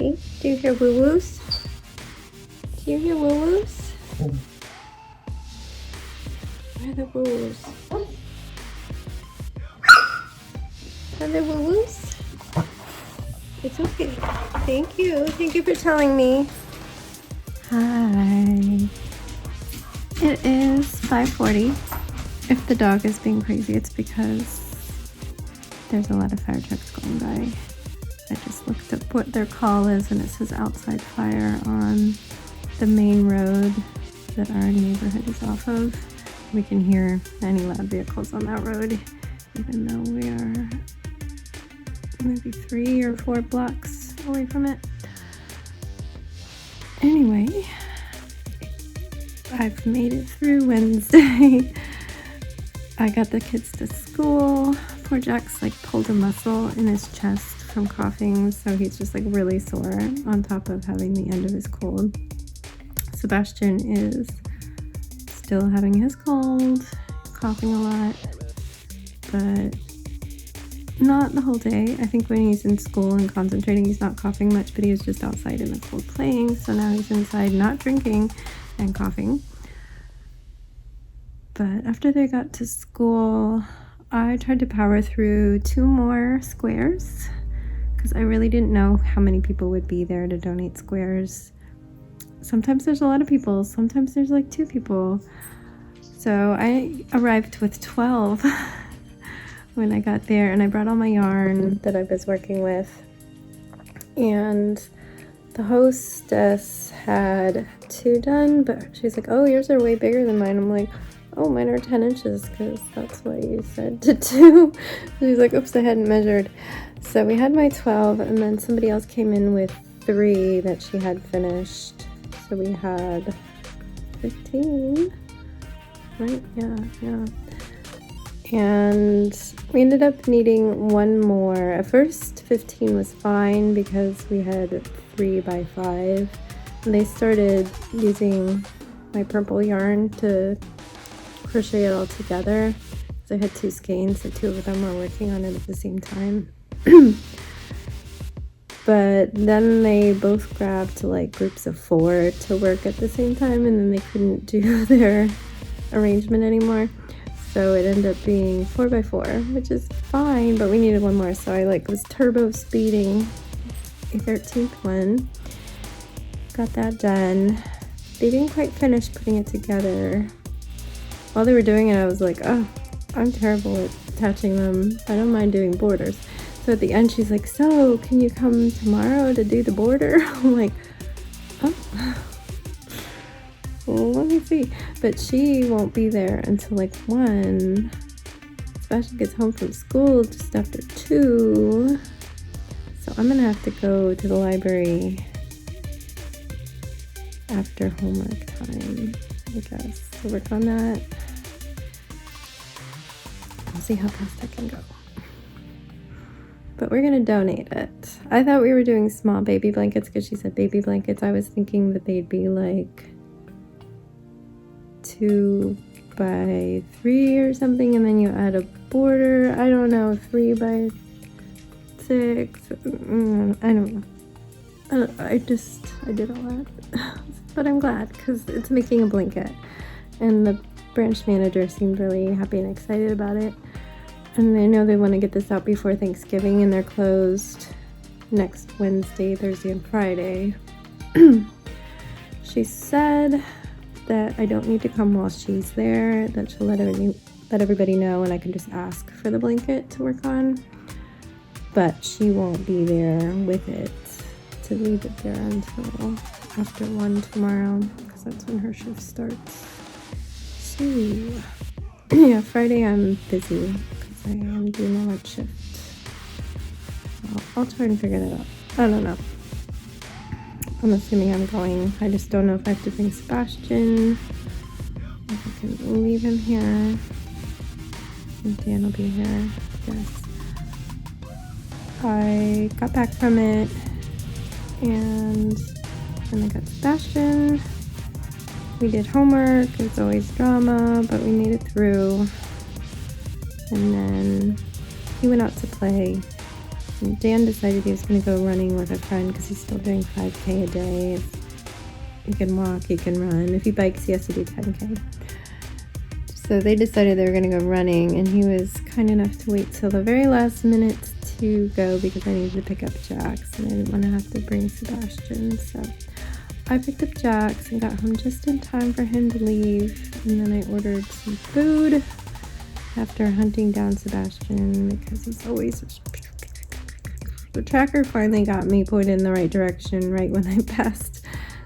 See? Do you hear woo-woos? Do you hear woo-woos? Where are the woo-woos? Are there woo-woos? It's okay. Thank you. Thank you for telling me. Hi. It is 5:40. If the dog is being crazy, it's because there's a lot of fire trucks going by. I just looked up what their call is and it says outside fire on the main road that our neighborhood is off of. We can hear any loud vehicles on that road, even though we are maybe 3 or 4 blocks away from it. Anyway, I've made it through Wednesday. I got the kids to school. Poor Jack's like pulled a muscle in his chest from coughing, so he's just like really sore on top of having the end of his cold. Sebastian is still having his cold, coughing a lot, but not the whole day. I think when he's in school and concentrating, he's not coughing much, but he was just outside in the cold playing, so now he's inside not drinking and coughing. But after they got to school, I tried to power through 2 more squares because I really didn't know how many people would be there to donate squares. Sometimes there's a lot of people, sometimes there's like 2 people. So I arrived with 12 when I got there, and I brought all my yarn that I was working with. And the hostess had 2 done, but she's like, oh, yours are way bigger than mine. I'm like, oh, mine are 10 inches because that's what you said to do. She's like, oops, I hadn't measured. So we had my 12, and then somebody else came in with 3 that she had finished. So we had 15, right? Yeah. And we ended up needing 1 more. At first, 15 was fine because we had 3 by 5. And they started using my purple yarn to crochet it all together. So I had 2 skeins, so 2 of them were working on it at the same time. But then they both grabbed like groups of 4 to work at the same time, and then they couldn't do their arrangement anymore. So it ended up being 4 by 4, which is fine, but we needed 1 more. So I like was turbo speeding a 13th one. Got that done. They didn't quite finish putting it together. While they were doing it, I was like, oh, I'm terrible at attaching them. I don't mind doing borders. So at the end, she's like, so can you come tomorrow to do the border? I'm like, oh, well, let me see. But she won't be there until like 1. Sebastian gets home from school just after 2. So I'm gonna have to go to the library after homework time, I guess, to work on that. I'll see how fast I can go. But we're gonna donate it. I thought we were doing small baby blankets because she said baby blankets. I was thinking that they'd be like 2 by 3 or something, and then you add a border. I don't know, 3 by 6. I don't know. I did all that. But I'm glad because it's making a blanket. And the branch manager seemed really happy and excited about it. And they know they want to get this out before Thanksgiving, and they're closed next Wednesday, Thursday, and Friday. She said that I don't need to come while she's there, that she'll let everybody know, and I can just ask for the blanket to work on. But she won't be there with it to leave it there until after 1 tomorrow, because that's when her shift starts. So, yeah, Friday I'm busy. I am doing a lunch shift. So I'll try and figure that out. I don't know. I'm assuming I'm going. I just don't know if I have to bring Sebastian. If I can leave him here. And Dan will be here. Yes. I got back from it. And then I got Sebastian. We did homework. It's always drama, but we made it through. And then he went out to play And Dan decided he was going to go running with a friend because he's still doing 5K a day. He can walk, he can run. If he bikes, he has to do 10K. So they decided they were going to go running, and he was kind enough to wait till the very last minute to go because I needed to pick up Jax, and I didn't want to have to bring Sebastian. So I picked up Jax and got home just in time for him to leave, and then I ordered some food after hunting down Sebastian because he's always... The tracker finally got me pointed in the right direction right when I passed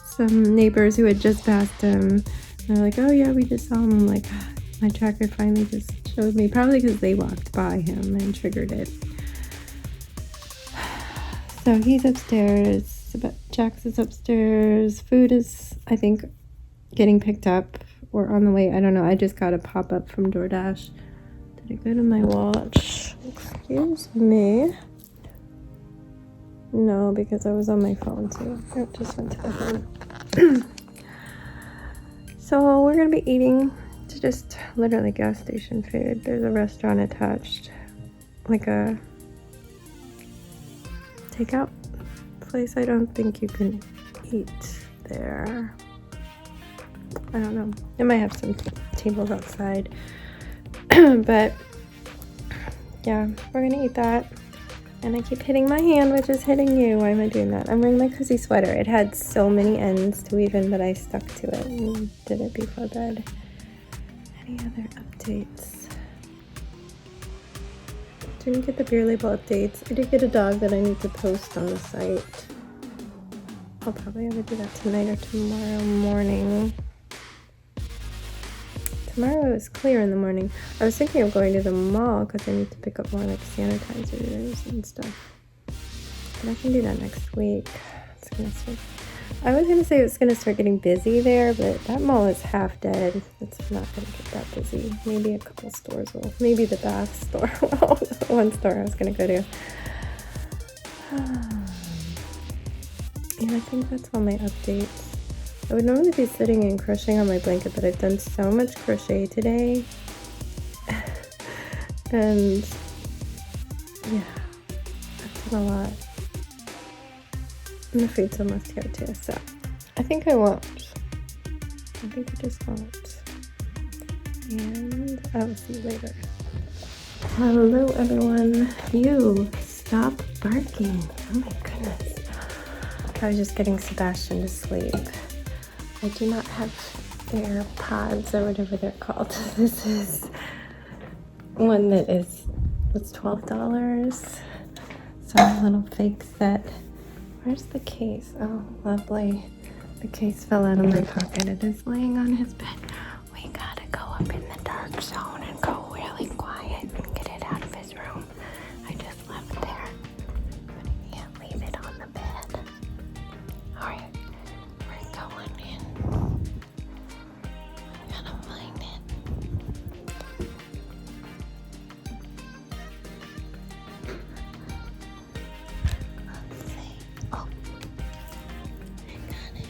some neighbors who had just passed him. They're like, oh yeah, we just saw him. I'm like, my tracker finally just showed me, probably because they walked by him and triggered it. So he's upstairs, Jax is upstairs, food is, I think, getting picked up or on the way, I don't know. I just got a pop-up from DoorDash. Did it go to my watch? Excuse me. No, because I was on my phone too. It just went to the phone. So we're gonna be eating just literally gas station food. There's a restaurant attached, like a takeout place. I don't think you can eat there. I don't know. It might have some tables outside. But yeah, we're gonna eat that. And I keep hitting my hand, which is hitting you. Why am I doing that? I'm wearing my cozy sweater. It had so many ends to weave in, but I stuck to it and did it before bed. Any other updates? Didn't get the beer label updates. I did get a dog that I need to post on the site. I'll probably either do that tonight or tomorrow morning. Tomorrow it was clear in the morning. I was thinking of going to the mall because I need to pick up more like sanitizers and stuff. But I can do that next week. I was gonna say it's gonna start getting busy there, but that mall is half dead. It's not gonna get that busy. Maybe a couple stores will. Maybe the Bath store. Well, one store I was gonna go to. Yeah, I think that's all my updates. I would normally be sitting and crocheting on my blanket, but I've done so much crochet today. And yeah, I've done a lot. And the food's almost here too, so I think I won't. I think I just won't. And I'll see you later. Hello everyone. You, stop barking. Oh my goodness. I was just getting Sebastian to sleep. I do not have AirPods or whatever they're called. This is one that is, what's $12? So a little fake set. Where's the case? Oh, lovely. The case fell out of my pocket. It is laying on his bed. We gotta go up in the dark zone and go really quiet and get it out of his room. I just left there, but I can't leave it on the bed. Alright. Going in. I gotta find it. Let's see. Oh, I got it.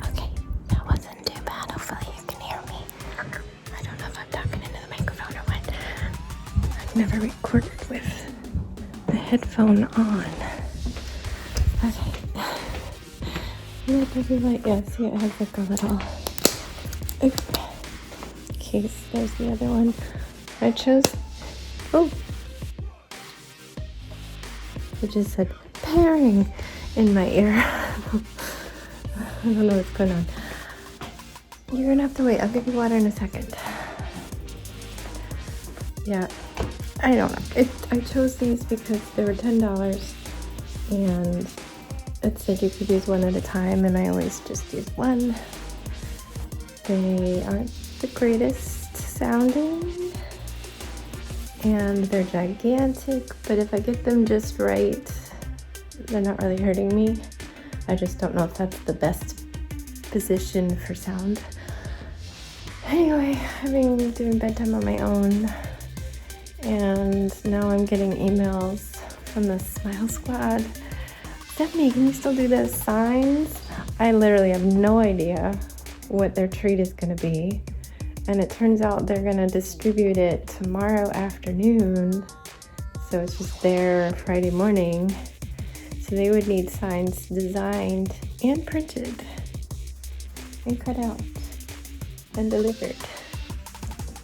Okay, that wasn't too bad. Hopefully you can hear me. I don't know if I'm talking into the microphone or what. I've never recorded with the headphone on. Yeah, see, it has like a little case. There's the other one. I chose, it just said pairing in my ear. I don't know what's going on. You're gonna have to wait. I'll give you water in a second. Yeah, I don't know. I chose these because they were $10 and it said you could use one at a time, and I always just use one. They aren't the greatest sounding, and they're gigantic, but if I get them just right, they're not really hurting me. I just don't know if that's the best position for sound. Anyway, I've been doing bedtime on my own, and now I'm getting emails from the Smile Squad. Stephanie, can you still do the signs? I literally have no idea what their treat is going to be. And it turns out they're gonna distribute it tomorrow afternoon. So it's just there Friday morning. So they would need signs designed and printed and cut out and delivered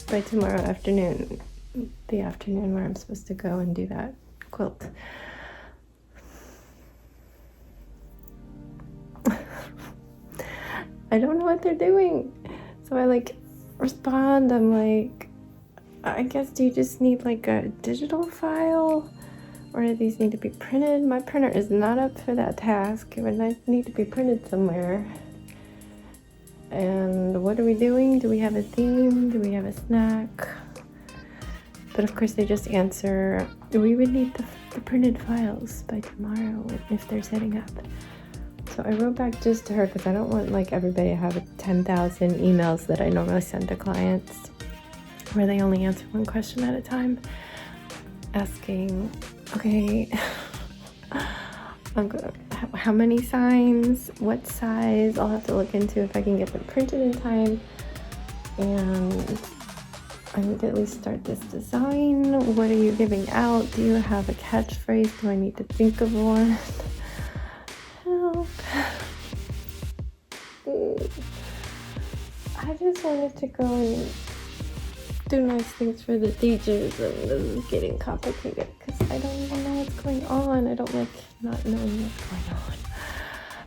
by tomorrow afternoon, the afternoon where I'm supposed to go and do that quilt. I don't know what they're doing. So I like respond, I'm like, I guess, do you just need like a digital file? Or do these need to be printed? My printer is not up for that task. It would need to be printed somewhere. And what are we doing? Do we have a theme? Do we have a snack? But of course they just answer, we would need the printed files by tomorrow if they're setting up. So I wrote back just to her because I don't want like everybody to have 10,000 emails that I normally send to clients where they only answer one question at a time, asking, okay, how many signs, what size? I'll have to look into if I can get them printed in time. And I need to at least start this design. What are you giving out? Do you have a catchphrase? Do I need to think of one? Help. I just wanted to go and do nice things for the teachers, and this is getting complicated because I don't even know what's going on. I don't like not knowing what's going on.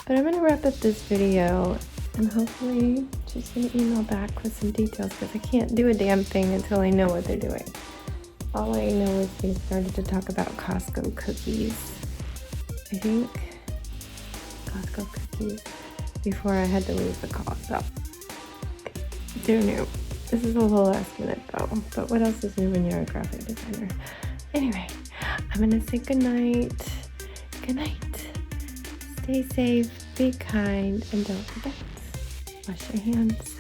But I'm going to wrap up this video and hopefully just gonna email back with some details because I can't do a damn thing until I know what they're doing. All I know is they started to talk about Costco cookies. I think Costco cookies before I had to leave the call. So they're new. This is a little last minute though, but what else is new when you're a graphic designer? Anyway, I'm gonna say goodnight. Good night. Stay safe, be kind, and don't forget, wash your hands.